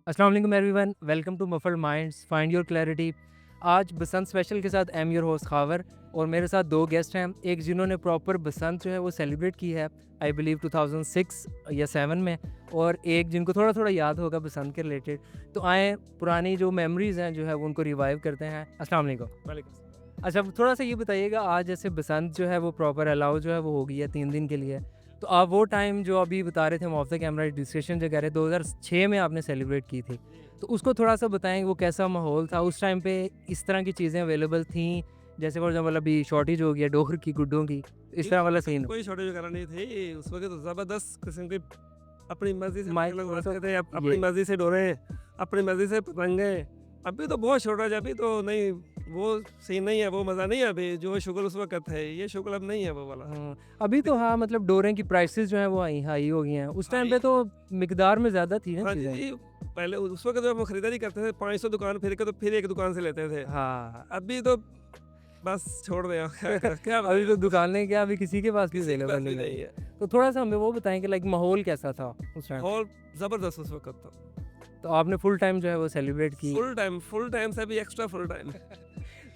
अस्सलाम वालेकुम everyone, welcome to muffled minds find your clarity. आज बसंत स्पेशल के साथ I am your host Khawar और मेरे साथ दो गेस्ट हैं। एक जिन्होंने प्रॉपर बसंत जो है वो सेलिब्रेट की है आई बिलीव 2006 या 7 में, और एक जिनको थोड़ा थोड़ा याद होगा बसंत के रिलेटेड। तो आए पुरानी जो मेमोरीज़ हैं जो है वो उनको रिवाइव करते हैं। अस्सलाम वालेकुम। अच्छा, थोड़ा सा ये बताइएगा, आज जैसे बसंत जो है वो प्रॉपर अलाउ जो है वो हो गई है 3 दिन के लिए, तो आप वो टाइम जो अभी बता रहे थे हम ऑफ द कैमरा डिस्कशन जो कह रहे 2006 में आपने सेलिब्रेट की थी, तो उसको थोड़ा सा बताएं वो कैसा माहौल था उस टाइम पे, इस तरह की चीज़ें अवेलेबल थी जैसे फॉर एग्जाम्पल अभी शॉर्टेज हो गया डोर की गुड्डों की, इस तरह वाला सीन? कोई शॉर्टेज वगैरह नहीं थी उस वक्त, तो ज़बरदस्त किस्म की अपनी मर्जी से माइक अलग थोड़ा सा उड़ाते थे, अपनी ये मर्जी से डोरे, अपनी मर्जी से पतंगे। अभी तो बहुत शॉर्टेज, अभी तो नहीं, वो सीन नहीं है, वो मज़ा नहीं है अभी जो शुगल उस वक्त है, ये शुगल अब नहीं है वो वाला। हाँ, अभी तो हाँ मतलब डोरें की प्राइसेस जो है वो हाई हो गई हैं, उस टाइम पे हाई। तो मिकदार में ज़्यादा थी ना हाँ चीज़ें। जी, पहले उस वक्त जब हम खरीदारी करते थे 500 दुकान फिर के तो फिर एक दुकान से लेते थे। हाँ अभी तो बस छोड़ दे क्या अभी बताएं, तो दुकानें क्या, अभी किसी के पास भी किसी के पास अवेलेबल भी नहीं नहीं है। है। तो थोड़ा सा हमें वो बताएं कि लाइक माहौल कैसा था उस टाइम? और ज़बरदस्त उस वक्त तो आपने फुल टाइम जो है वो सेलिब्रेट की? फुल टाइम से भी एक्स्ट्रा फुल टाइम।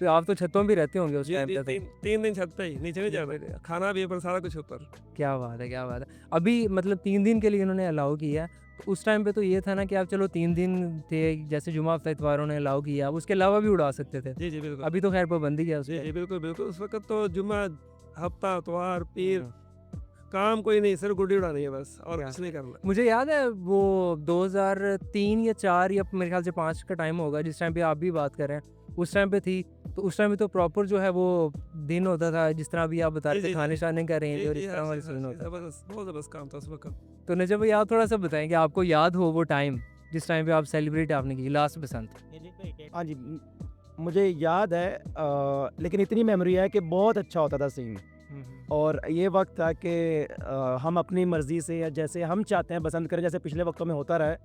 तो आप तो छतों भी रहते होंगे उस जी, टाइम जी, पे तो? 3 दिन छत पे ही, नीचे नहीं जा रहे थे। खाना भी ऊपर, सारा कुछ ऊपर। क्या बात है, क्या बात है। अभी मतलब 3 दिन के लिए उन्होंने अलाउ किया, तो उस टाइम पे तो ये था ना कि आप चलो 3 दिन थे, जैसे जुमा हफ्ता इतवारों ने अलाउ किया, आप उसके अलावा भी उड़ा सकते थे। जी, जी, बिल्कुल। अभी तो खैर पाबंदी है उस जी, पे। जी, बिल्कुल, बिल्कुल। उस वक़्त तो जुम्मा, हफ्ता, इतवार, पीर, हुँ, काम कोई नहीं, सिर्फ़ गुड्डी उड़ानी है बस और क्या कुछ नहीं करना। मुझे याद है वो 2003 या 4 या मेरे ख्याल से 5 का टाइम होगा जिस टाइम पे आप भी बात कर रहे हैं, उस टाइम पे थी। तो उस टाइम पे तो प्रॉपर जो है वो दिन होता था जिस तरह अभी आप बता जी, रहे थे जी, जी। खाने-शाने का अरेंज जी, और जी, इस तरह वाला हर सीन चीज़ होता था। ज़बरदस्त, बहुत ज़बरदस्त काम था उस वक़्त। तो नजब भाई आप थोड़ा-सा बताएँ कि आपको याद हो वो टाइम जिस टाइम पे आप सेलिब्रेट आपने की लास्ट बसंत? हाँ जी, मुझे याद है लेकिन इतनी मेमोरी है कि बहुत अच्छा होता था सीन। हुँ, हुँ। और ये वक़्त था कि हम अपनी मर्ज़ी से या जैसे हम चाहते हैं पसंद करें, जैसे पिछले वक़्तों में होता रहा है।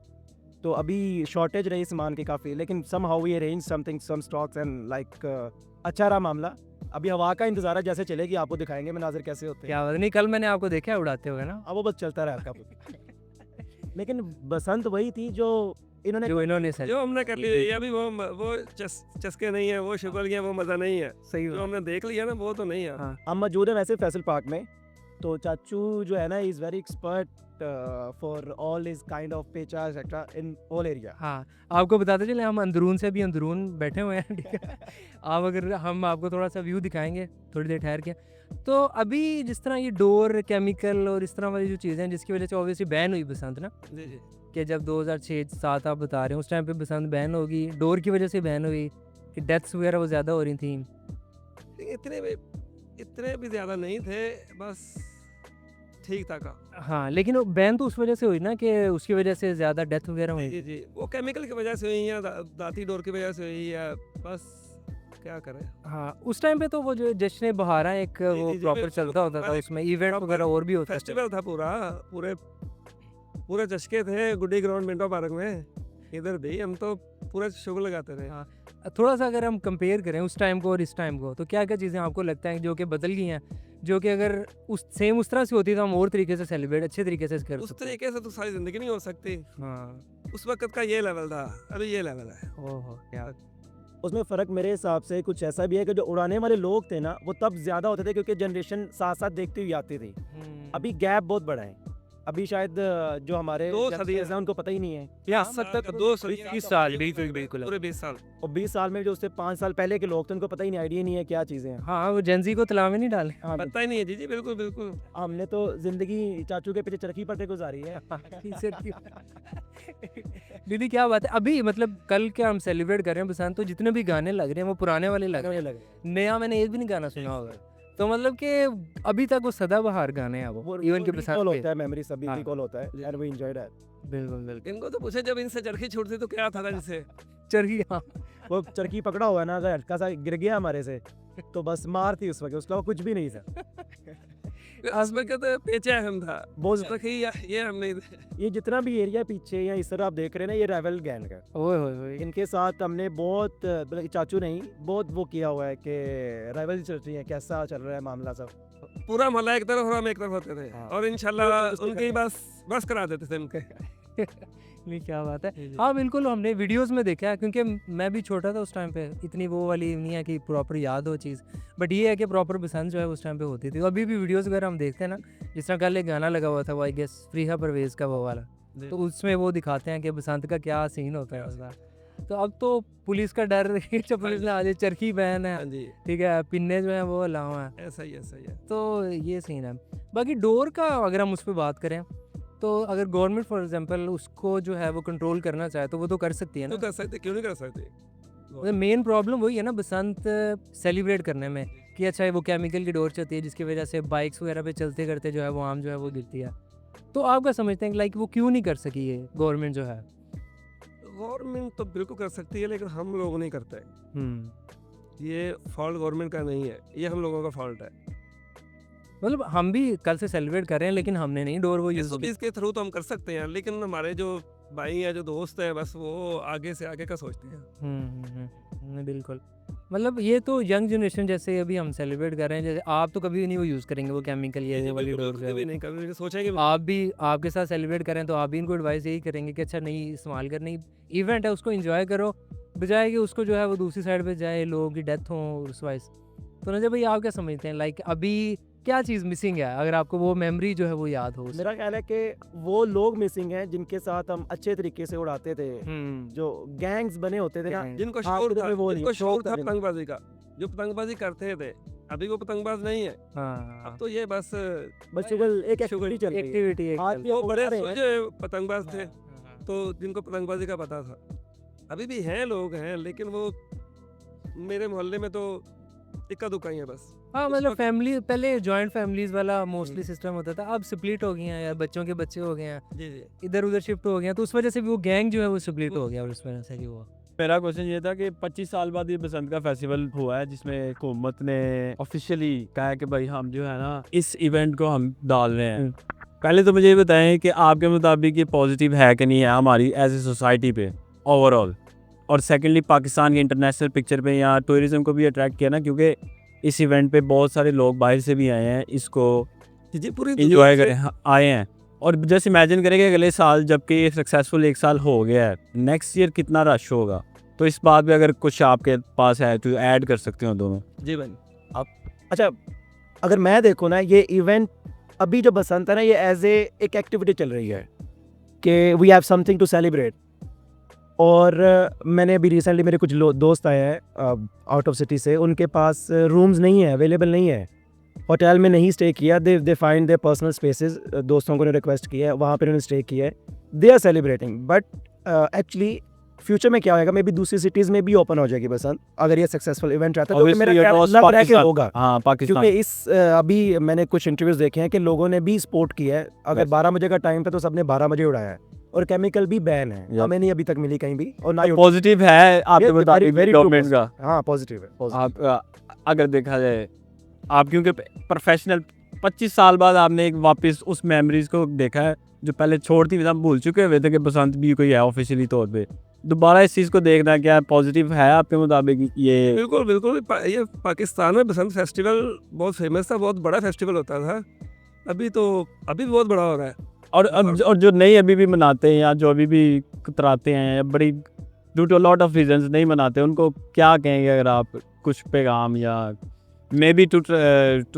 तो अभी शॉर्टेज रही सामान की काफ़ी, लेकिन somehow we arrange something some stocks and like अच्छा रहा मामला। अभी हवा का इंतज़ार है, जैसे चलेगी आपको दिखाएँगे मनाज़िर कैसे होते हैं। क्या बात नहीं, कल मैंने आपको देखा है उड़ाते हुए ना? अब वो बस चलता रहा आपका। लेकिन बसंत वही थी जो इन्होंने जो इन्होंने सेल जो हमने कर लिया, ये अभी वो चस्के नहीं है, वो शुगर है, वो मज़ा नहीं है। सही जो बात। हमने देख लिया ना, वो तो नहीं है। हाँ, हम मौजूद हैं वैसे फैसल पार्क में। तो चाचू जो है ना is very expert for all is kind of पेचा एक्सेट्रा इन ऑल एरिया। हाँ, आपको बताते चले हम अंदरून से भी अंदरून बैठे हुए हैं, ठीक है? आप अगर हम आपको थोड़ा-सा व्यू दिखाएँगे थोड़ी देर ठहर के। तो अभी जिस तरह ये डोर, केमिकल और इस तरह वाली जो चीज़ें हैं जिसकी वज़ह से ऑब्वियसली बैन हुई बसंत ना, जी, जी। कि जब 2006-7 आप बता रहे हैं उस टाइम पे बसंत बैन होगी, डोर की वज़ह से बैन हुई कि डेथ्स वगैरह वो ज़्यादा हो रही थी। इतने भी इतने भी ज़्यादा नहीं थे, बस ठीक था काम। हाँ, लेकिन वो बैन तो उस वज़ह से हुई ना कि उसकी वज़ह से ज़्यादा डेथ वगैरह जी, हुई। जी, जी। वो केमिकल की वजह से हुई या दाती डोर की वजह से हुई या बस क्या करें। हाँ, उस टाइम पे तो वो जो जश्न बहारा एक जी, वो जी, जी, प्रॉपर बिल्कुल, चलता होता था, एक उसमें इवेंट प्रॉपर वगैरह और भी होते थे। फेस्टिवल था पूरा, पूरे पूरे चस्के थे गुड्डी ग्राउंड मिंटो पार्क में। इधर भी हम तो पूरा शुगर लगाते थे। हाँ, थोड़ा-सा अगर हम कंपेयर करें उस टाइम को और इस टाइम को, तो क्या-क्या चीज़ें आपको लगता है जो कि बदल गई हैं, जो कि अगर उस तरह से होती तो हम और तरीके से सेलिब्रेट अच्छे तरीके से कर उस सकते? तरीके से तो सारी ज़िंदगी नहीं हो सकती। हाँ, उस वक़्त का ये लेवल था, अभी ये लेवल है। ओहो! क्या उसमें फ़र्क मेरे हिसाब से कुछ ऐसा भी है कि जो उड़ाने वाले लोग थे ना वो तब ज़्यादा होते थे क्योंकि जनरेशन साथ साथ देखती हुई आती थी। अभी गैप बहुत बड़ा है। अभी शायद जो हमारे 2 सदियाँ youngsters हैं उनको पता ही नहीं है। या हाँ, तक मतलब 2 20 साल, बिल्कुल, बिल्कुल। पूरे 20 साल। और 20 साल में जो उससे 5 साल पहले के लोग थे उनको पता ही नहीं, आइडिया नहीं है क्या चीज़ें हैं। हाँ, वो जेन ज़ी को तलाव में नहीं डाले। हाँ, पता ही नहीं है। जी, जी, बिल्कुल, बिल्कुल। हमने तो ज़िंदगी चाचू के पीछे चरखी पर गुजारी है। दीदी क्या बात है, अभी मतलब कल के हम सेलिब्रेट कर रहे हैं बसंत, तो जितने भी गाने लग रहे हैं वो पुराने वाले लग रहे हैं। लगे नया मैंने एक भी नहीं गाना सुना होगा। तो मतलब कि अभी तक वो सदाबहार गाने हैं वो, इवन के बसंत रिकॉल पे। होता है, मेमोरी सभी हाँ। रिकॉल होता है एंड वी एंजॉयड दैट। बिल्कुल, बिल्कुल। इनको तो पूछे जब इनसे चरखी छूटती तो क्या था इनसे? चरखी हाँ, वो चरखी पकड़ा हुआ है ना, अगर हल्का सा गिर गया हमारे से तो बस मार थी उस वक्त, उसके अलावा कुछ भी नहीं था। उस वक़्त पेचा अहम था। बहुत चरखी ये हम नहीं थे। ये जितना भी एरिया पीछे या इस तरह आप देख रहे हैं ना, ये रेवल गैंग है। ओए होए होए! इनके साथ हमने बहुत मतलब चाचू नहीं बहुत वो किया हुआ है कि राइवल चल रही है, कैसा चल रहा है मामला सब। पूरा मोहल्ला एक तरफ और हम एक तरफ होते थे हाँ। और इंशाल्लाह उनकी बस करा देते थे उनके। नहीं, क्या बात है। जी, जी। हाँ, बिल्कुल हमने वीडियोज़ में देखा है, क्योंकि मैं भी छोटा था उस टाइम पे, इतनी वो वाली नहीं है कि प्रॉपर याद हो चीज़। बट ये है कि प्रॉपर बसंत जो है उस टाइम पे होती थी। अभी भी वीडियोज़ वगैरह हम देखते हैं ना, जिस तरह कल एक गाना लगा हुआ था, वो आई गेस फरीहा परवेज़ का वो वाला, जी। तो उसमें वो दिखाते हैं कि बसंत का क्या सीन होता है उसका। तो अब तो पुलिस का डर जब पुलिस ने आ जाए, चरखी बैन है, हाँ जी, ठीक है, पिन्ने जो हैं वो अलाउ हैं, ऐसा ही है। तो ये सीन है। बाकी डोर का अगर हम उस पे बात करें, तो अगर गवर्नमेंट फॉर एग्जांपल उसको जो है वो कंट्रोल करना चाहे तो वो तो कर सकती है तो ना। कर सकते, क्यों नहीं कर सकते? मतलब मेन प्रॉब्लम वही है ना बसंत सेलिब्रेट करने में, कि अच्छा वो केमिकल की डोर चलती है जिसकी वजह से बाइक्स वगैरह पे चलते करते जो है वो आम जो है वो गिरती है। तो आप क्या समझते हैं कि लाइक वो क्यों नहीं कर सकी ये गवर्नमेंट जो है? गवर्नमेंट तो बिल्कुल कर सकती है, लेकिन हम लोग नहीं करते। ये फॉल्ट गवर्नमेंट का नहीं है, ये हम लोगों का फॉल्ट है। मतलब हम भी कल से सेलिब्रेट कर रहे हैं लेकिन हमने नहीं डोर वो यूज़ की। इसके थ्रू तो हम कर सकते हैं, लेकिन हमारे जो भाई हैं, जो दोस्त हैं, बस वो आगे से आगे का सोचते हैं। नहीं, बिल्कुल। मतलब ये तो यंग जनरेशन जैसे अभी हम सेलिब्रेट कर रहे हैं, जैसे आप तो कभी नहीं वो यूज़ करेंगे वो केमिकल ये वाली बिल्कुल, डोर जो है कभी वो। नहीं, कभी नहीं सोचेंगे। आप भी आपके साथ सेलिब्रेट करें तो आप भी इनको एडवाइस यही करेंगे कि अच्छा नहीं इस्तेमाल करनी, इवेंट है उसको एंजॉय करो, बजाय कि उसको जो है वो दूसरी साइड पे जाए, लोगों की डेथ हो उस वाइस। तो नजर भाई आप क्या समझते हैं, लाइक अभी क्या चीज़ मिसिंग है अगर आपको वो मेमोरी जो है वो याद हो मेरा ख्याल है कि वो लोग मिसिंग हैं जिनके साथ हम अच्छे तरीके से उड़ाते थे, जो गैंग्स बने होते थे ना। जिनको हाँ, शौक इधर था, में वो नहीं, जिनको शौक शौक था था जिनको। पतंगबाजी का, जो पतंगबाजी करते थे, अभी वो पतंगबाज नहीं है। हाँ, अब तो ये बस बस शुगर एक शुगर एक्टिविटी चल रही है। एक्टिविटी एक आज भी वो वो बड़े बता रहे हैं। सुलझे पतंगबाज थे, हाँ। तो जिनको पतंगबाजी का पता था। अभी भी हैं, लोग हैं, लेकिन वो मेरे मोहल्ले में तो इक्का दुक्का ही है बस। हाँ, उस मतलब वक्त- फैमिली पहले जॉइंट फैमिलीज वाला मोस्टली सिस्टम होता था, अब स्प्लिट हो गए हैं यार, बच्चों के बच्चे हो गए हैं, जी जी। इधर उधर शिफ्ट हो गए हैं, तो उस वजह से भी वो गैंग जो है वो स्प्लिट हो गया और उस वजह से भी हुआ। मेरा क्वेश्चन ये था कि 25 साल बाद ये बसंत का फेस्टिवल हुआ है, जिसमें हुकूमत ने ऑफिशियली कहा है कि भाई हम जो है ना इस इवेंट को हम डाल रहे हैं। पहले तो मुझे ये बताएं कि आपके मुताबिक ये पॉजिटिव है कि नहीं है हमारी एज ए सोसाइटी पे ओवरऑल, और सेकेंडली पाकिस्तान की इंटरनेशनल पिक्चर पे या टूरिज्म को भी अट्रैक्ट किया ना, क्योंकि इस इवेंट पे बहुत सारे लोग बाहर से भी आए हैं इसको जी पूरी इंजॉय करें, आए हैं। और जस्ट इमेजिन करें कि अगले साल जबकि ये सक्सेसफुल एक साल हो गया है, नेक्स्ट ईयर कितना रश होगा। तो इस बात पे अगर कुछ आपके पास है तो ऐड कर सकते हो दोनों। जी भाई। अच्छा, अगर मैं देखूँ ना, ये इवेंट अभी जो बसंत है ना, ये एज ए एक एक्टिविटी चल रही है कि we have something to celebrate. और मैंने अभी रिसेंटली मेरे कुछ दोस्त आए हैं आउट ऑफ सिटी से, उनके पास रूम्स नहीं है, अवेलेबल नहीं है, होटल में नहीं स्टे किया, they find their personal spaces, दोस्तों को रिक्वेस्ट किया है, वहाँ पर उन्होंने स्टे किया है, they are celebrating. But actually future में क्या होएगा, मे बी दूसरी सिटीज़ में भी ओपन हो जाएगी बसंत, अगर ये सक्सेसफुल इवेंट रहता है, तो मेरा ख्याल लग रहा है कि होगा। हाँ, पाकिस्तान क्योंकि इस अभी मैंने कुछ इंटरव्यूज देखे हैं कि लोगों ने भी सपोर्ट किया है। अगर Yes. 12 बजे का टाइम था तो सबने 12 बजे उड़ाया है, और केमिकल भी बैन है, Yep. हमें नहीं अभी तक मिली कहीं भी, और ना ही पॉजिटिव है आपके Yes, मुताबिक very true गवर्नमेंट का। हाँ पॉजिटिव है, positive। आप अगर देखा जाए, आप क्योंकि प्रोफेशनल 25 साल बाद आपने एक वापस उस मेमोरीज को देखा है जो पहले छोड़ती हम भूल चुके हुए थे कि बसंत भी कोई है ऑफिशियली तौर पे, दोबारा इस चीज़ को देखना क्या पॉजिटिव है आपके मुताबिक? ये बिल्कुल बिल्कुल, ये पाकिस्तान में बसंत फेस्टिवल बहुत फेमस था, बहुत बड़ा फेस्टिवल होता था। अभी भी बहुत बड़ा हो रहा है। और जो नहीं अभी भी मनाते हैं या जो अभी भी कतराते हैं या बड़ी due to lot of reasons नहीं मनाते, उनको क्या कहेंगे अगर आप कुछ पैगाम या maybe to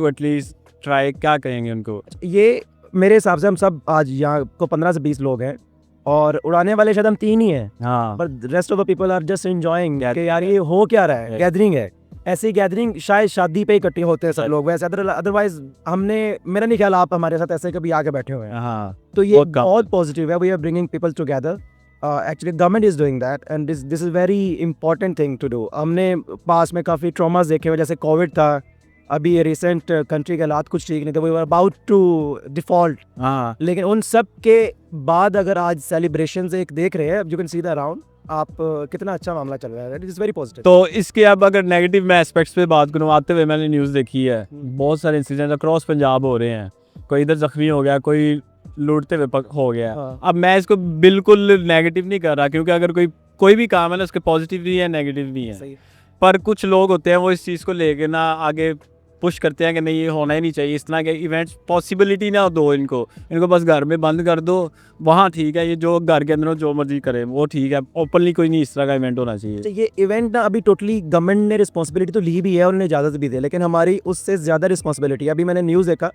at least try, क्या कहेंगे उनको? ये मेरे हिसाब से हम सब आज यहाँ को 15 से 20 लोग हैं, और उड़ाने वाले शायद हम 3 ही हैं, हाँ, पर rest of the people are just enjoying Yeah. कि यार ये हो क्या रहा है, Yeah. गैदरिंग है। ऐसी गैदरिंग शायद शादी पे इकट्ठे होते हैं सब Yeah. लोग, वैसे अदरवाइज हमने, मेरा नहीं ख्याल आप हमारे साथ ऐसे कभी आके बैठे हुए हैं। हाँ, तो ये बहुत कम बहुत पॉजिटिव है, we are bringing people together. Actually government is doing that, and this is very important thing to do. हमने पास में काफ़ी ट्रॉमास देखे हुए, जैसे कोविड था, अभी रिसेंट कंट्री के हालात कुछ ठीक नहीं थे, we were about to default, हाँ, लेकिन उन सब के बाद अगर आज सेलिब्रेशंस एक देख रहे हैं, you can see the around, आप कितना अच्छा मामला चल रहा है, इट इज़ वेरी पॉजिटिव। तो इसके अब अगर नेगेटिव मैं एस्पेक्ट्स पे बात करूँ, आते हुए मैंने न्यूज़ देखी है, बहुत सारे इंसिडेंट अक्रॉस पंजाब हो रहे हैं, कोई इधर जख्मी हो गया, कोई लूटते हुए हो गया। हाँ। अब मैं इसको बिल्कुल नेगेटिव नहीं कर रहा, क्योंकि अगर कोई भी काम है ना, उसके पॉजिटिव भी है नेगेटिव भी है, सही। पर कुछ लोग होते हैं वो इस चीज़ को लेके ना आगे पुश करते हैं कि नहीं ये होना ही नहीं चाहिए, इस तरह के इवेंट्स पॉसिबिलिटी ना दो इनको बस घर में बंद कर दो, वहाँ ठीक है, ये जो घर के अंदर जो मर्जी करे वो ठीक है, ओपनली कोई नहीं इस तरह का इवेंट होना चाहिए। तो ये इवेंट ना अभी टोटली गवर्नमेंट ने रिस्पॉन्सिबिलिटी तो ली भी है और उन्हें इजाज़त भी दी, लेकिन हमारी उससे ज़्यादा रिस्पॉन्सिबिलिटी है। अभी मैंने न्यूज़ देखा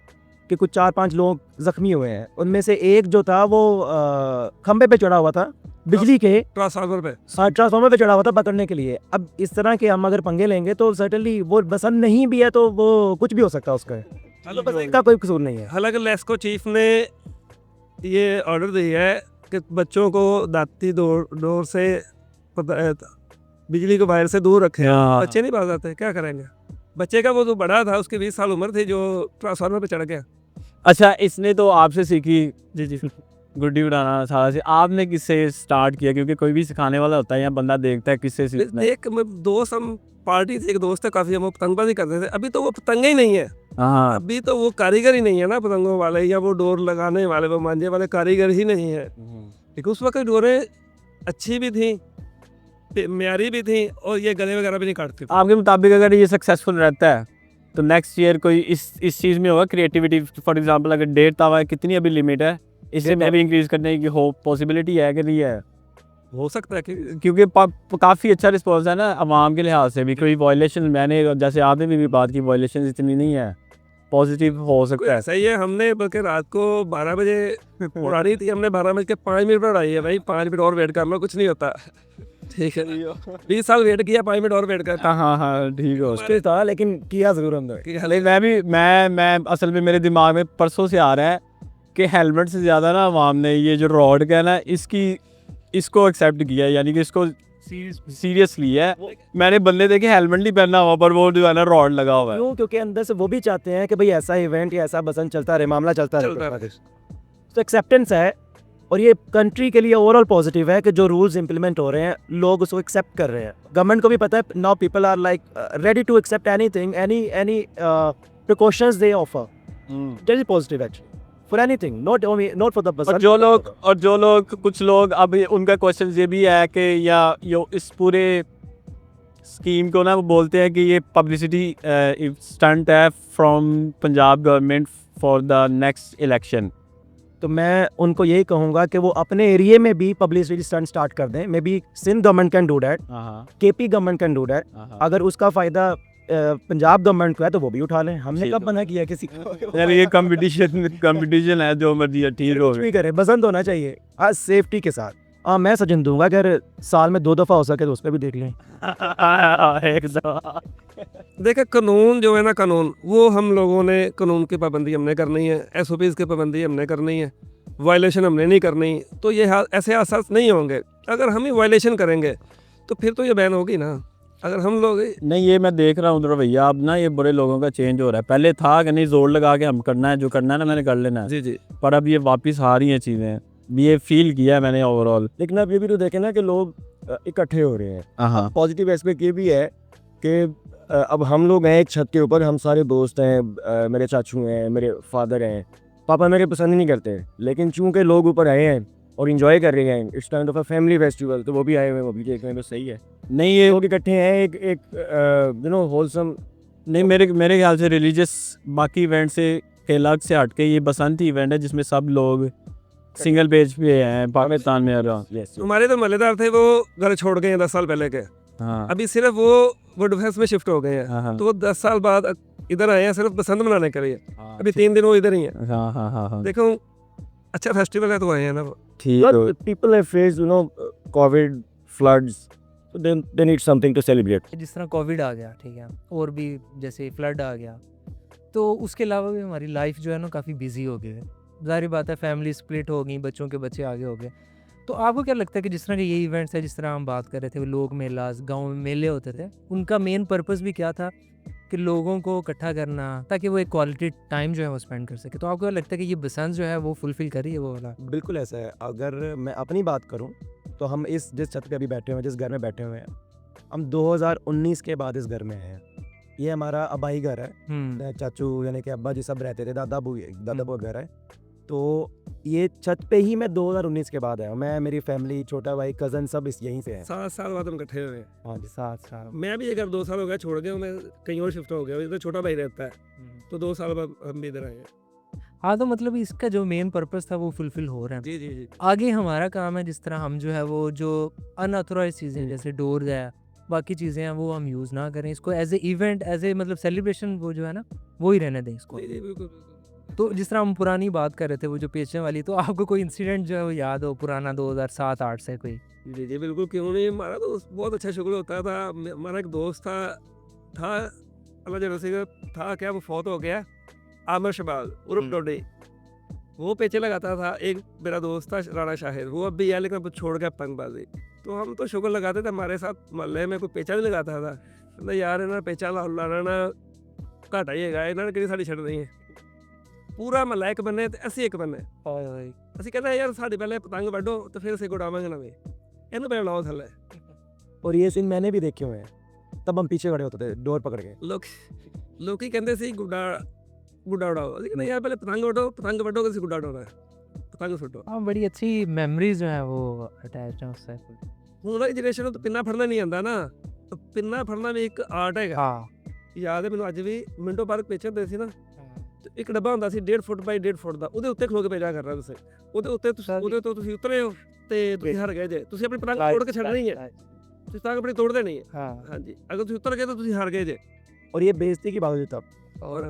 कि कुछ 4-5 लोग ज़ख्मी हुए हैं, उनमें से एक जो था वो खंबे पे चढ़ा हुआ था बिजली के, ट्रांसफार्मर पे ट्रांसफार्मर पे चढ़ा हुआ था पकड़ने के लिए। अब इस तरह के हम अगर पंगे लेंगे तो सर्टनली वो पसंद नहीं भी है तो वो कुछ भी हो सकता है उसका, तो बस इसका कोई कसूर नहीं है। हालांकि लेस्को चीफ ने ये ऑर्डर दिया है कि बच्चों को दाती डोर से बिजली के वायर से दूर रखें। बच्चे नहीं बाज आते, क्या करेंगे? बच्चे का वो तो बड़ा था, उसकी 20 साल उम्र थी, जो ट्रांसफार्मर पे चढ़ गया। अच्छा, इसने तो आपसे सीखी जी जी गुड्डी उड़ाना सारा से, आपने किससे स्टार्ट किया? क्योंकि कोई भी सिखाने वाला होता है या बंदा देखता है किससे सीखना है। एक दोस्त, हम पार्टी थी, एक दोस्त है काफ़ी, हम वो पतंगबाजी करते थे। अभी तो वो पतंगे ही नहीं है, हाँ, अभी तो वो कारीगर ही नहीं है ना पतंगों वाले, या वो डोर लगाने वाले, वो मांझे वाले कारीगर ही नहीं है। क्योंकि उस वक्त डोरें अच्छी भी थी, म्यारी भी थी, और ये गले वगैरह भी नहीं काटती थी। आपके मुताबिक अगर ये सक्सेसफुल रहता है तो नेक्स्ट ईयर कोई इस चीज़ में होगा क्रिएटिविटी? फॉर एग्जांपल अगर 1.5 तावा है, कितनी अभी लिमिट है, इससे मैं भी इंक्रीज करने की हो पॉसिबिलिटी है कि नहीं है? हो सकता है कि क्योंकि काफ़ी अच्छा रिस्पॉन्स है ना आवाम के लिहाज से भी, कोई वायलेशन, मैंने जैसे आपने भी बात की, वायलेशन इतनी नहीं है, पॉजिटिव हो सकता है। ऐसा ही है। हमने बल्कि रात को 12 बजे उड़ानी थी, हमने 12:05 पर उड़ाई है भाई। 5 मिनट और वेट कर लो, कुछ नहीं होता। ठीक है, 20 साल वेट किया, 5 मिनट और वेट कर। हाँ ठीक है। मुश्किल था लेकिन किया ज़रूर हमने। लेकिन मैं असल में मेरे दिमाग में परसों से आ रहा है कि हेलमेट से ज़्यादा ना आवाम ने ये जो रॉड का है ना, इसको एक्सेप्ट किया है, यानी कि इसको सीरियसली है। मैंने बंदे देखे हेलमेट नहीं पहना हुआ पर वो जो है ना रॉड लगा हुआ है। क्यों? क्योंकि अंदर से वो भी चाहते हैं कि भाई ऐसा इवेंट या ऐसा बसंत चलता रहे, मामला चलता चलता रहे। तो एक्सेप्टेंस है, और ये कंट्री के लिए ओवरऑल पॉजिटिव है कि जो रूल्स इंप्लीमेंट हो रहे हैं लोग उसको एक्सेप्ट कर रहे हैं। गवर्नमेंट को भी पता है now people are like ready to accept anything, any precautions they offer. That is positive actually for anything, not for the और बसंत। जो लोग कुछ लोग अब उनका क्वेश्चन ये भी है कि या यो इस पूरे स्कीम को ना वो बोलते हैं कि ये पब्लिसिटी स्टंट है from Punjab government for the next election. तो मैं उनको यही कहूंगा कि वो अपने एरिया में भी पब्लिसिटी स्टंट स्टार्ट कर दें। Maybe Sindh government can do that, KP government can do that. अगर उसका फायदा पंजाब गवर्नमेंट को है तो वो भी उठा लें। हमने ठीक कब है। मना किया किसी को? यानी ये कंपटीशन है, जो मर्जी है, ठीक हो कुछ भी करे, बसंत होना चाहिए आज सेफ्टी के साथ। हाँ, मैं सजेशन दूंगा कि अगर साल में 2 दफ़ा हो सके तो उस पर भी देख लें। देखा, कानून जो है ना, कानून वो हम लोगों ने, कानून की पाबंदी हमने करनी है, SOPs की पाबंदी हमने करनी है, वायलेशन हमने नहीं करनी। तो ये ऐसे हादसा नहीं होंगे। अगर हम ही वायलेशन करेंगे तो फिर तो ये बैन होगी ना। अगर हम लोग नहीं, ये मैं देख रहा हूँ भैया, अब ना ये बड़े लोगों का चेंज हो रहा है। पहले था कि नहीं, जोर लगा के हम करना है, जो करना है ना मैंने कर लेना है, जी जी पर अब ये वापस आ रही हैं चीज़ें, ये फील किया है मैंने ओवरऑल। लेकिन आप ये भी तो देखें ना कि लोग इकट्ठे हो रहे हैं। हाँ, पॉजिटिव एस्पेक्ट ये भी है कि अब हम लोग हैं एक छत के ऊपर, हम सारे दोस्त हैं, मेरे चाचू हैं, मेरे फादर हैं, पापा मेरे पसंद ही नहीं करते, लेकिन चूंकि लोग ऊपर आए हैं और इन्जॉय कर रहे हैं, it's kind of a family festival, तो वो भी आए हुए हैं, वो भी देख रहे हैं, तो सही है। नहीं ये लोग इकट्ठे हैं, एक यू नो होलसम। नहीं, मेरे ख्याल से रिलीजियस बाकी इवेंट से के अलग से हट के ये बसंत इवेंट है जिसमें सब लोग सिंगल पेज पे हैं पाकिस्तान में। हमारे तो मलेदार थे, वो घर छोड़ गए हैं 10 साल पहले के। हाँ अभी सिर्फ वो डिफेंस में शिफ्ट हो गए हैं। हाँ तो वो 10 साल बाद इधर आए हैं सिर्फ बसंत मनाने के लिए। अभी 3 दिन वो इधर ही हैं। हाँ देखो, अच्छा फेस्टिवल है तो आए हैं ना वो। ठीक। People have faced you know Covid, floods, so they need something to celebrate। जिस तरह कोविड आ गया, ठीक है, और भी जैसे फ्लड आ गया, तो उसके अलावा भी हमारी लाइफ जो है ना काफ़ी बिजी हो गई है। ज़ाहिर बात है, फैमिली स्प्लिट हो गई, बच्चों के बच्चे आगे हो गए। तो आपको क्या लगता है कि जिस तरह के ये इवेंट्स है, जिस तरह हम बात कर रहे थे, वो लोग मेला, गाँव में मेले होते थे, उनका मेन पर्पस भी क्या था कि लोगों को इकट्ठा करना, ताकि वो एक क्वालिटी टाइम जो है वो स्पेंड कर सके। तो आपको क्या लगता है कि ये बसंत जो है वो फुलफिल करी है वो वाला? बिल्कुल ऐसा है। अगर मैं अपनी बात करूं तो हम जिस छत पे अभी बैठे हुए हैं, जिस घर में बैठे हुए हैं, हम 2019 के बाद इस घर में हैं। ये हमारा आबाई घर है, चाचू यानी कि अब्बा जी सब रहते थे, दादा बुआ घर है। तो ये छत पे ही मैं 2019 के बाद आया हूँ। मैं, मेरी फैमिली, छोटा भाई, कज़न सब इस यहीं से हैं। 7 साल बाद हम इकट्ठे हुए हैं। हाँ जी, 7 साल। मैं भी अगर 2 साल हो गया छोड़ गया, मैं कहीं और शिफ्ट हो गया, इधर छोटा भाई रहता है, तो 2 साल बाद हम भी इधर आए हैं। हाँ, तो मतलब इसका जो मेन पर्पस था वो फुलफिल हो रहा है। जी जी जी। आगे हमारा काम है, जिस तरह हम जो है वो जो अनऑथोराइज चीज़ें जैसे डोर्स है, बाकी चीज़ें हैं, वो हम यूज़ ना करें। इसको as a event, as a मतलब सेलिब्रेशन वो जो है ना, वो ही रहने दें इसको। जी जी, बिल्कुल बिल्कुल। तो जिस तरह हम पुरानी बात कर रहे थे वो जो पेशे वाली, तो आपको कोई इंसिडेंट जो है वो याद हो पुराना 2007-8 से कोई? जी जी बिल्कुल, क्यों नहीं। हमारा तो बहुत अच्छा शुक्र होता था। हमारा एक दोस्त था अल्लाह जरा से था क्या, वो फौत हो गया, आमिर शबाल उर्फ डोडे। वो पेचे लगाता था। एक मेरा दोस्त था राणा शाहिद, वो अब भी है लेकिन अब छोड़ गया पतंगबाजी। तो हम तो शुक्र लगाते थे, हमारे साथ मोहल्ले में कोई पेचा नहीं लगाता था। कहता यार इन्होंने पेचा लाना ना घाटा ही है, इन्होंने कि साड़ी छड़ नहीं है। पूरा महला एक बने ते असी एक बने। ਅਸੀਂ ਕਹਿੰਦੇ ਯਾਰ ਸਾਡੇ ਪਹਿਲੇ ਪਤੰਗ ਵੱਢੋ ਤੇ ਫਿਰ ਅਸੀਂ ਗੁਡਾਵਾਂਗੇ ਨਵੇਂ, ਇਹਨੂੰ ਪਹਿਲਾਂ ਲਾਓ ਥੱਲੇ। और ये सीन मैंने भी देखे हुए हैं। तब हम पीछे खड़े होते थे डोर पकड़ के। ਲੋਕੀ ਕਹਿੰਦੇ ਸੀ ਗੁੱਡਾ ਉਡਾਓ, ਅਸੀਂ ਕਹਿੰਦੇ ਯਾਰ ਪਹਿਲੇ ਪਤੰਗ ਵੱਢੋ ਕਿ ਅਸੀਂ ਗੁੱਡਾ ਉਡਾਉਣਾ ਹੈ, ਪਤੰਗ ਸੁੱਟੋ। हाँ, बड़ी अच्छी मेमोरीज जो है वो अटैच हैं उससे। ਹੁਣ ਵਾਲੀ ਜਨਰੇਸ਼ਨ ਨੂੰ ਤਾਂ ਪਿੰਨਾ ਫੜਨਾ ਨਹੀਂ ਆਉਂਦਾ ਨਾ। ਪਿੰਨਾ ਫੜਨਾ ਵੀ ਇੱਕ ਆਰਟ ਹੈਗਾ। हाँ, ਯਾਦ ਹੈ ਮੈਨੂੰ ਅੱਜ ਵੀ, ਮਿੰਟੋ ਪਾਰਕ ਪੇਚੇ ਹੁੰਦੇ ਸੀ ਨਾ, ਤੇ ਇੱਕ ਡੱਬਾ ਹੁੰਦਾ ਸੀ 1.5 ਫੁੱਟ ਬਾਈ 1.5 ਫੁੱਟ ਦਾ, ਉਹਦੇ ਉੱਤੇ ਖਲੋ ਕੇ ਪੇਚਾ ਕਰਨਾ ਤੁਸੀਂ। ਉਹਦੇ ਉੱਤੇ ਉਹਦੇ ਤੋਂ ਤੁਸੀਂ ਉਤਰੇ ਹੋ ਤੇ ਤੁਸੀਂ ਹਾਰ ਗਏ ਜੇ। ਤੁਸੀਂ ਆਪਣੀ ਪਤੰਗ ਤੋੜ ਕੇ ਛੱਡਣੀ ਹੈ, ਤੁਸੀਂ ਤਾਂ ਆਪਣੀ ਤੋੜਦੇ ਨਹੀਂ ਹੈ। हाँ, ਹਾਂਜੀ, ਅਗਰ ਤੁਸੀਂ ਉਤਰ ਗਏ ਤਾਂ ਤੁਸੀਂ ਹਾਰ ਗਏ ਜੇ। और ये बेइज्जती की बात होती तब। ਔਰ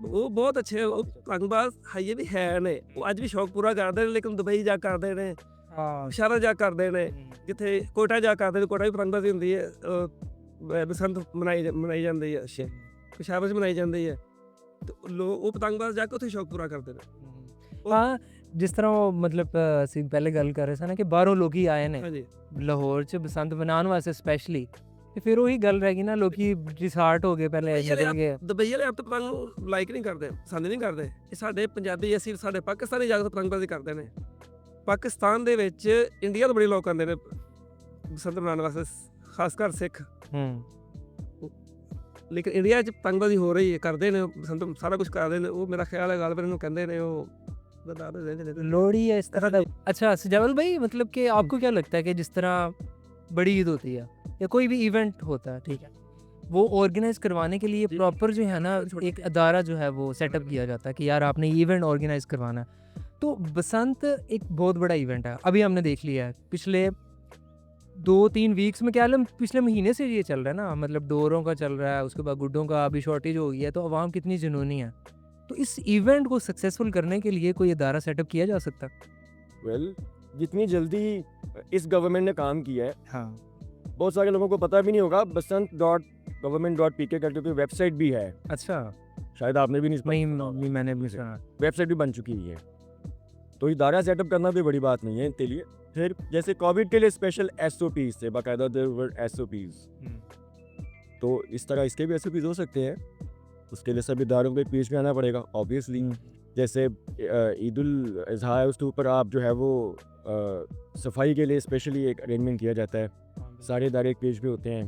ਉਹ ਬਹੁਤ ਅੱਛੇ ਉਹ ਪਤੰਗਬਾਜ਼ ਹਾਈਏ ਵੀ ਹੈ ਨੇ। ਉਹ ਅੱਜ ਵੀ ਸ਼ੌਕ ਪੂਰਾ ਕਰਦੇ ਨੇ, ਲੇਕਿਨ ਦੁਬਈ ਜਾ ਕਰਦੇ ਨੇ, हाँ, ਸ਼ਾਰਾ ਜਾ ਕਰਦੇ ਨੇ, ਜਿੱਥੇ ਕੋਟਾ ਜਾ ਕਰਦੇ ਨੇ। ਕੋਟਾ ਵੀ ਪਤੰਗਬਾਜ਼ੀ ਹੁੰਦੀ ਹੈ। ਬਸੰਤ ਮਨਾਈ ਜਾਂਦੀ ਹੈ, ਅੱਛਾ ਪਿਸ਼ਾਵਰ 'ਚ ਮਨਾਈ ਜਾਂਦੀ ਹੈ। ਤੇ ਉਹ ਪਤੰਗਬਾਜ਼ ਜਾ ਕੇ ਉੱਥੇ ਸ਼ੌਕ ਪੂਰਾ ਕਰਦੇ ਨੇ। हाँ, जिस तरह वो मतलब ਅਸੀਂ ਪਹਿਲੇ ਗੱਲ ਕਰ ਰਹੇ ਸੀ ਨਾ ਕਿ ਬਾਹਰੋਂ ਲੋਕੀ ਆਏ ਨੇ ਹਾਂਜੀ ਲਾਹੌਰ 'ਚ ਬਸੰਤ ਮਨਾਉਣ ਵਾਸਤੇ ਸਪੈਸ਼ਲੀ, ਤੇ ਫਿਰ ਉਹੀ ਗੱਲ ਰਹਿ ਗਈ ਨਾ, ਲੋਕੀ ਡਿਸਹਾਰਟ ਹੋ ਗਏ, ਪਹਿਲੇ ਨਿਕਲ ਗਏ। ਦੁਬਈ ਵਾਲੇ ਆਪ ਤਾਂ ਪਤੰਗ ਨੂੰ ਲਾਈਕ ਨਹੀਂ ਕਰਦੇ, ਪਸੰਦ ਨਹੀਂ ਕਰਦੇ। ਇਹ ਸਾਡੇ ਪੰਜਾਬੀ, ਅਸੀਂ ਸਾਡੇ ਪਾਕਿਸਤਾਨੀ ਜਾ ਕੇ ਪਤੰਗਬਾਜ਼ੀ ਕਰਦੇ ਨੇ। ਪਾਕਿਸਤਾਨ ਦੇ ਵਿੱਚ ਇੰਡੀਆ ਤੋਂ ਬੜੇ ਲੋਕ ਆਉਂਦੇ ਨੇ ਬਸੰਤ ਮਨਾਉਣ ਵਾਸਤੇ, ਖਾਸ ਕਰ ਸਿੱਖ। ਲੇਕਿਨ ਇੰਡੀਆ 'ਚ ਪਤੰਗਬਾਜ਼ੀ ਹੋ ਰਹੀ ਹੈ, ਕਰਦੇ ਨੇ ਬਸੰਤ, ਸਾਰਾ ਕੁਝ ਕਰਦੇ ਨੇ। ਉਹ ਮੇਰਾ ਖਿਆਲ ਹੈ ਗੱਲ ਇਹਨੂੰ ਕਹਿੰਦੇ ਨੇ ਉਹ लोहड़ी या इस तरह का। अच्छा सजावल भाई, मतलब कि आपको क्या लगता है कि जिस तरह बड़ी ईद होती है या कोई भी इवेंट होता है, ठीक है, वो ऑर्गेनाइज करवाने के लिए प्रॉपर जो है ना एक अदारा जो है वो सेटअप किया जाता है कि यार आपने इवेंट ऑर्गेनाइज करवाना है। तो बसंत एक बहुत बड़ा इवेंट है, अभी हमने देख लिया है पिछले 2-3 वीक्स में, क्या पिछले महीने से ये चल रहा है ना, मतलब डोरों का चल रहा है, उसके बाद गुड्डों का अभी शॉर्टेज हो गई है, तो अवाम कितनी जुनूनी है। तो इस इवेंट को सक्सेसफुल करने के लिए कोई अदारा सेटअप किया जा सकता है? वेल जितनी जल्दी इस गवर्नमेंट ने काम किया है, हाँ, बहुत सारे लोगों को पता भी नहीं होगा, basant.government.pk करके कोई वेबसाइट भी है, अच्छा, शायद आपने भी नहीं नहीं मैंने भी सुना। वेबसाइट भी बन चुकी है। तो इदारा सेटअप करना भी बड़ी बात नहीं है इनके लिए। फिर जैसे कोविड के लिए स्पेशल SOPs थे, बाकायदा SOPs, तो इस तरह इसके भी SOPs हो सकते हैं। उसके लिए सब इदारों के बीच में आना पड़ेगा ऑब्वियसली। जैसे ईद उल अज़हा है, उसके ऊपर आप जो है वो सफाई के लिए स्पेशली एक अरेंजमेंट किया जाता है, सारे इदारे एक पेज पे होते हैं।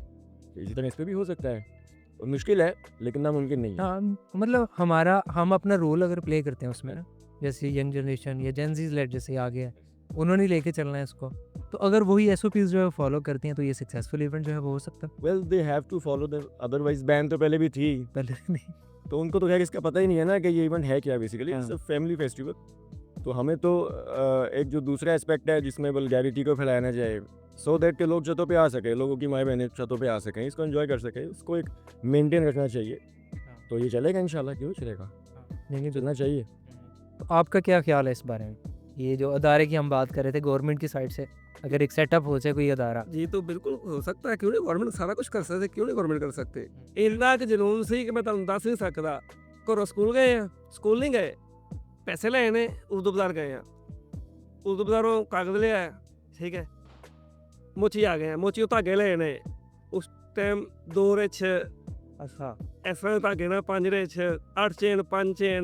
इसी तरह इस पर भी हो सकता है। मुश्किल है लेकिन नामुमकिन नहीं है। हाँ, मतलब हम अपना रोल अगर प्ले करते हैं उसमें ना, जैसे यंग जनरेशन या जेनजीज लेट जैसे आ गया, उन्होंने लेके चलना है इसको, तो अगर वही SOPs जो है फॉलो करती हैं तो ये सक्सेसफुल इवेंट जो है वो हो सकता है। Well they have to follow the, otherwise ban तो पहले भी थी, पहले नहीं। तो उनको तो खैर इसका पता ही नहीं है ना कि ये इवेंट है क्या। Basically it's a family festival. तो हमें तो एक जो दूसरा एस्पेक्ट है जिसमें वल्गैरिटी को फैलाना चाहिए, सो दैट के लोग छतों पे आ सके, लोगों की माएँ बहनें छतों पे आ सकें, इसको एंजॉय कर सकें, उसको एक मेंटेन रखना चाहिए। तो ये चलेगा इंशाल्लाह, क्यों चलेगा, लेकिन चलना चाहिए। तो आपका क्या ख्याल है इस बारे में? ये जो अदारे की हम बात कर रहे थे गवर्नमेंट की साइड से, अगर एक सेटअप हो जाए कोई अदारा। जी तो बिल्कुल हो सकता है, क्यों नहीं। गवर्नमेंट सारा कुछ कर सकते, क्यों नहीं गवर्नमेंट कर सकते। ਇੰਨਾ ਕਿ ਜਨੂਨ ਸੀ ਕਿ ਮੈਂ ਤੁਹਾਨੂੰ ਦੱਸ ਨਹੀਂ ਸਕਦਾ। ਘਰੋਂ ਸਕੂਲ ਗਏ ਆ, ਸਕੂਲ ਨਹੀਂ ਗਏ, ਪੈਸੇ ਲਏ ਨੇ, ਉਰਦੂ ਬਾਜ਼ਾਰ ਗਏ ਆ, ਉਰਦੂ ਬਾਜ਼ਾਰੋਂ ਕਾਗਜ਼ ਲਿਆ, ਠੀਕ ਹੈ, ਮੋਚੀ ਆ ਗਏ ਆ, ਮੋਚੀ ਉਹ ਧਾਗੇ ਲਏ ਨੇ। ਉਸ ਟਾਈਮ 2 ਰਿਛ, अच्छा, ਇਸ ਤਰ੍ਹਾਂ ਦੇ ਧਾਗੇ ਨਾਲ 5 ਰਿਛ, 8 ਚੇਨ, 5 ਚੇਨ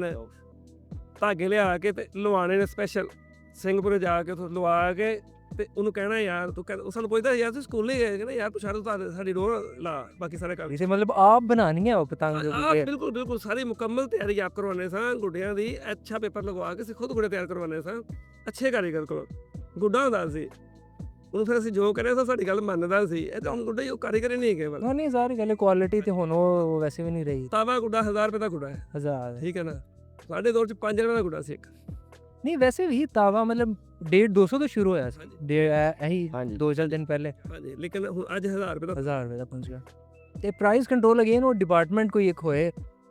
ਧਾਗੇ ਲਿਆ ਕੇ ਤੇ ਲਵਾਣੇ ਨੇ ਸਪੈਸ਼ਲ। ਸਿੰਘਪੁਰੇ ਜਾ ਕੇ ਉੱਥੋਂ ਲਵਾ ਕੇ ਤੇ ਉਹਨੂੰ ਕਹਿਣਾ ਯਾਰ ਤੂੰ ਉਹ ਸਾਨੂੰ ਪੁੱਛਦਾ ਯਾਰ ਤੂੰ ਸਕੂਲ ਨਹੀਂ ਗਏ, ਕਹਿੰਦਾ ਯਾਰ ਤੂੰ ਸਾਡੀ ਰੋਹ ਲਾ ਬਾਕੀ ਸਾਰਾ ਕੰਮ। इसे मतलब आप बनानी है वो पतंग जो हाँ कि- बिल्कुल बिल्कुल सारी मुकम्मल तैयारी आप करवाने सा गुड्डियां दी अच्छा पेपर लगवा के ਅਸੀਂ ਖੁਦ ਗੁੱਡੇ ਤਿਆਰ ਕਰਵਾने सा ਅੱਛੇ ਕਾਰੀਗਰ ਕੋਲ ਗੁੱਡਾ ਹੁੰਦਾ ਸੀ ਉਹਨੂੰ ਫਿਰ ਅਸੀਂ ਜੋ ਕਰਿਆ ਤਾਂ ਸਾਡੀ ਗੱਲ ਮੰਨਦਾ ਸੀ ਇਹ ਤਾਂ ਹੁਣ ਗੁੱਡਾ ਹੀ ਉਹ ਕਾਰੀਗਰ ਹੀ ਨਹੀਂ ਕੇਵਲ हाँ नहीं सारी गल क्वालिटी तो हुन वो वैसे भी नहीं रही ਤਾਵਾ ਗੁੱਡਾ 1000 ਰੁਪਏ ਦਾ ਗੁੱਡਾ ਹੈ 1000 ਠੀਕ ਹੈ ਨਾ ਸਾਡੇ ਦੌਰ ਚ 5 ਰੁਪਏ ਦਾ ਗੁੱਡਾ ਸੀ ਇੱਕ नहीं वैसे भी तावा मतलब 150-200 तो शुरू होया सी यही हाँ जी। 2-4 दिन पहले ਹਾਂਜੀ ਲੇਕਿਨ ਹੁਣ ਅੱਜ 1000 ਰੁਪਏ ਦਾ 1000 रुपए दा पहुंच गया ते प्राइस कंट्रोल अगेन वो डिपार्टमेंट कोई एक होए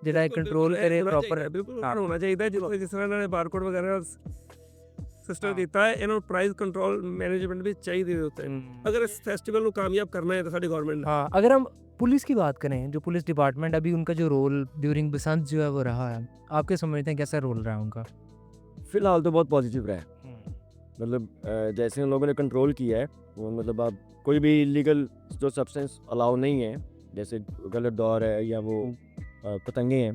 ਜਿਹੜਾ ਕੰਟਰੋਲ ਕਰੇ ਪ੍ਰੋਪਰ ਬਿਲਕੁਲ ਹੋਣਾ ਚਾਹੀਦਾ ਜਿਸ ਤਰ੍ਹਾਂ ਇਹਨਾਂ ਨੇ ਬਾਰਕੋਡ ਵਗੈਰਾ ਸਿਸਟਮ ਕੀਤਾ ਹੈ ਇਹਨਾਂ ਨੂੰ ਪ੍ਰਾਈਸ ਕੰਟਰੋਲ ਮੈਨੇਜਮੈਂਟ ਵੀ ਚਾਹੀਦੀ ਹੈ ਉੱਤੇ अगर इस फेस्टिवल को कामयाब करना है तो साडी गवर्नमेंट हाँ अगर हम पुलिस की बात करें जो पुलिस डिपार्टमेंट अभी उनका जो रोल ड्यूरिंग बसंत जो है वो रहा है आप क्या समझते हैं कैसा रोल रहा है उनका फिलहाल तो बहुत पॉजिटिव रहा है, मतलब जैसे उन लोगों ने कंट्रोल किया है वो, मतलब आप कोई भी इलीगल जो सब्सटेंस अलाउ नहीं है, जैसे गलत दौर है या वो पतंगे हैं,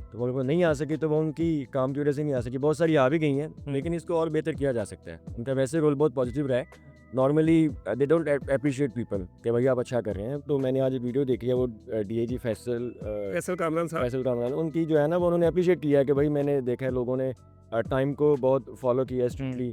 तो वो लोग नहीं आ सके तो वो उनकी काम की वजह से नहीं आ सकी। बहुत सारी आ भी गई हैं, लेकिन इसको और बेहतर किया जा सकता है। उनका वैसे रोल बहुत पॉजिटिव रहा है। Normally they don't appreciate people कि भाई आप अच्छा कर रहे हैं। तो मैंने आज वीडियो देखी है, वो DIG फैसल कामरान साहब फैसल कामरान, उनकी जो है ना वो उन्होंने अप्रिशिएट किया है कि भाई मैंने देखा है लोगों ने टाइम को बहुत फॉलो किया है स्ट्रिक्टली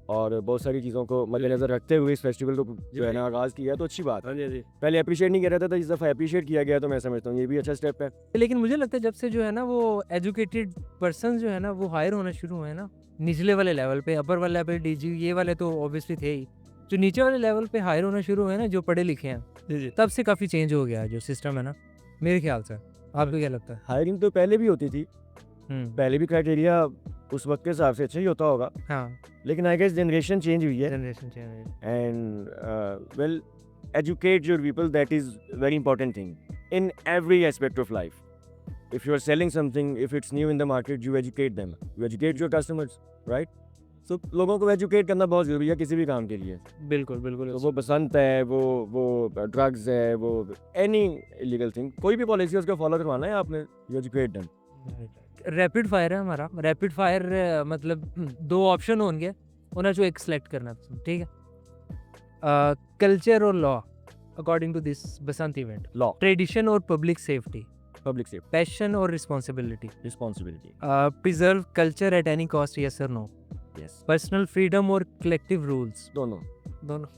और बहुत सारी चीज़ों को मद्देनजर रखते हुए इस फेस्टिवल को जो है ना आगाज़ किया है, तो अच्छी बात है। हाँ जी जी पहले अप्रिशिएट नहीं किया जाता था, इस दफ़ा अप्रिशिएट किया गया, तो मैं समझता हूँ ये भी अच्छा स्टेप है। लेकिन मुझे लगता है जब से जो है ना वो एजुकेटेड पर्सन जो है ना वो हायर होना शुरू हुए ना निचले वाले लेवल पे, अपर वाले लेवल DG ये वाले तो ऑब्वियसली थे ही, जो नीचे वाले लेवल पे हायर होना शुरू हुए ना जो पढ़े लिखे हैं, जी जी तब से काफ़ी चेंज हो गया है जो सिस्टम है ना मेरे ख्याल से। आपको क्या लगता है? हायरिंग तो पहले भी होती थी, पहले भी क्राइटेरिया उस वक्त के हिसाब से अच्छा ही होता होगा, हाँ लेकिन आई गेस जनरेशन चेंज हुई है generation change and well educate your people, that is very important thing in every aspect of life. If you are selling something, if it's new in the market, you educate them, you educate your customers, right? So लोगों को educate करना बहुत ज़रूरी है किसी भी काम के लिए। बिल्कुल बिल्कुल तो वो बसंत है, वो ड्रग्स है, वो एनी इलीगल थिंग, कोई भी पॉलिसी है उसको फॉलो करवाना है आपने, you educate them. Rapid fire है हमारा। रैपिड फायर मतलब दो ऑप्शन होंगे उन्हें जो एक सिलेक्ट करना है, ठीक है? कल्चर और law according to this Basant event, law, tradition और public safety, public safety, passion और responsibility, responsibility, preserve culture at any cost, yes और नो, यस, पर्सनल फ्रीडम और कलेक्टिव रूल्स, दोनों,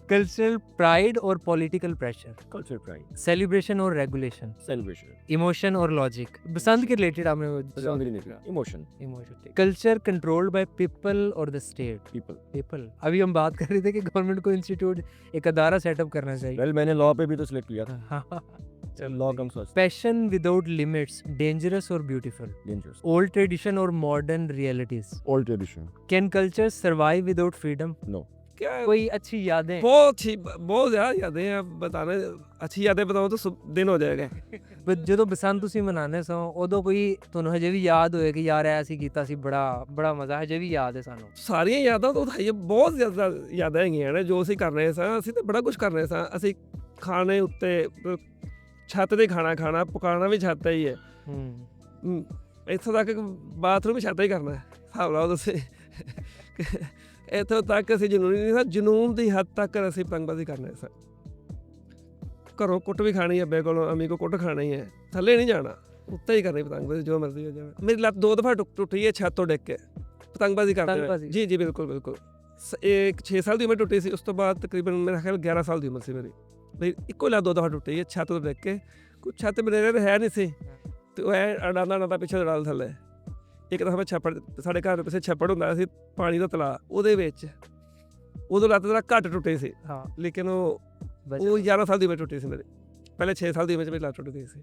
कल्चरल प्राइड और political pressure, culture pride, celebration और regulation, celebration, emotion और logic. Basant के related आपने emotion, emotion, culture controlled by people और the state, people. अभी हम बात कर रहे थे कि गवर्नमेंट को इंस्टीट्यूट एक अदारा सेटअप करना चाहिए। वेल मैंने लॉ पे भी तो सिलेक्ट किया था, law comes first, passion without limits, dangerous और ब्यूटीफुल, डेंजरस, ओल्ड ट्रेडिशन और modern realities, old tradition, can culture survive without freedom? No. क्या है? कोई अच्छी यादें? बहुत ज़्यादा यादें हैं, आप बताने अच्छी यादें बताओ तो दिन हो जाएगा। ਜਦੋਂ ਬਸੰਤ ਤੁਸੀਂ ਮਨਾਉਂਦੇ ਸੋ ਉਦੋਂ ਕੋਈ ਤੁਹਾਨੂੰ ਹਜੇ ਵੀ ਯਾਦ ਹੋਏ ਕਿ ਯਾਰ ਐ ਅਸੀਂ ਕੀਤਾ ਸੀ, ਬੜਾ ਮਜ਼ਾ ਹਜੇ ਵੀ ਯਾਦ ਹੈ ਸਾਨੂੰ? ਸਾਰੀਆਂ ਯਾਦਾਂ ਤਾਂ ਹੈ, ਬਹੁਤ ਜ਼ਿਆਦਾ ਯਾਦਾਂ ਹੈਗੀਆਂ ਨੇ ਜੋ ਅਸੀਂ ਕਰ ਰਹੇ ਸਾਂ। ਅਸੀਂ ਤਾਂ ਬੜਾ ਕੁਝ ਕਰ ਰਹੇ ਸਾਂ। ਅਸੀਂ ਖਾਣੇ ਉੱਤੇ ਛੱਤ ਤੇ ਖਾਣਾ ਪਕਾਉਣਾ ਵੀ ਛੱਤ ਤੇ ਹੀ ਹੈ। ਇੱਥੋਂ ਤੱਕ ਬਾਥਰੂਮ ਵੀ ਛੱਤ ਤੇ ਹੀ ਕਰਨਾ ਹੈ, ਹਿਸਾਬ ਲਾਓ ਤੁਸੀਂ। ਇੱਥੋਂ ਤੱਕ ਅਸੀਂ ਜਨੂਨ ਨਹੀਂ ਸਾਂ, ਜਨੂਨ ਦੀ ਹੱਦ ਤੱਕ ਅਸੀਂ ਪਤੰਗਬਾਜ਼ੀ ਕਰਨੇ ਸਾਂ। ਘਰੋਂ ਕੁੱਟ ਵੀ ਖਾਣੀ, ਅੱਬੇ ਕੋਲੋਂ ਅਮੀ ਕੋ ਕੁੱਟ ਖਾਣੀ ਹੈ, ਥੱਲੇ ਨਹੀਂ ਜਾਣਾ, ਉੱਤੇ ਹੀ ਕਰਨੀ ਪਤੰਗਬਾਜ਼ੀ ਜੋ ਮਰਜ਼ੀ ਹੋ ਜਾਵੇ। ਮੇਰੀ ਲੱਤ 2 ਦਫਾ ਟੁੱਟੀ ਹੈ ਛੱਤ ਤੋਂ ਡਿੱਗ ਕੇ ਪਤੰਗਬਾਜ਼ੀ ਕਰਦੇ। ਪਤੰਗਬਾਜ਼ੀ? ਜੀ ਜੀ ਬਿਲਕੁਲ। ਇੱਕ 6 ਸਾਲ ਦੀ ਉਮਰ ਟੁੱਟੀ ਸੀ, ਉਸ ਤੋਂ ਬਾਅਦ ਤਕਰੀਬਨ ਮੇਰਾ ਖਿਆਲ 11 ਸਾਲ ਦੀ ਉਮਰ ਸੀ ਮੇਰੀ ਇੱਕੋ ਲੱਤ 2 ਦਫਾ ਟੁੱਟੀ ਹੈ ਛੱਤ ਤੋਂ ਡਿੱਗ ਕੇ। ਕੁਛ ਛੱਤ ਮੇਰੇ ਹੈ ਨਹੀਂ ਸੀ ਤੇ ਉਹ ਐ ਡਾਂਦਾ ਪਿੱਛੇ ਡਾਲ ਥੱਲੇ। ਇੱਕ ਦਫਾ ਛੱਪੜ, ਸਾਡੇ ਘਰ ਦੇ ਪਿੱਛੇ ਛੱਪੜ ਹੁੰਦਾ ਸੀ, ਪਾਣੀ ਦਾ ਤਲਾਅ, ਉਹਦੇ ਵਿੱਚ ਉਦੋਂ ਲੱਤ ਜਰਾ ਘੱਟ ਟੁੱਟੀ ਸੀ, ਹਾਂ ਲੇਕਿਨ ਉਹ 11 ਸਾਲ ਦੀ ਉਮਰ ਟੁੱਟੀ ਸੀ ਮੇਰੀ। ਪਹਿਲੇ 6 ਸਾਲ ਦੀ ਉਮਰ 'ਚ ਮੇਰੀ ਲੱਤ ਟੁੱਟ ਗਈ ਸੀ।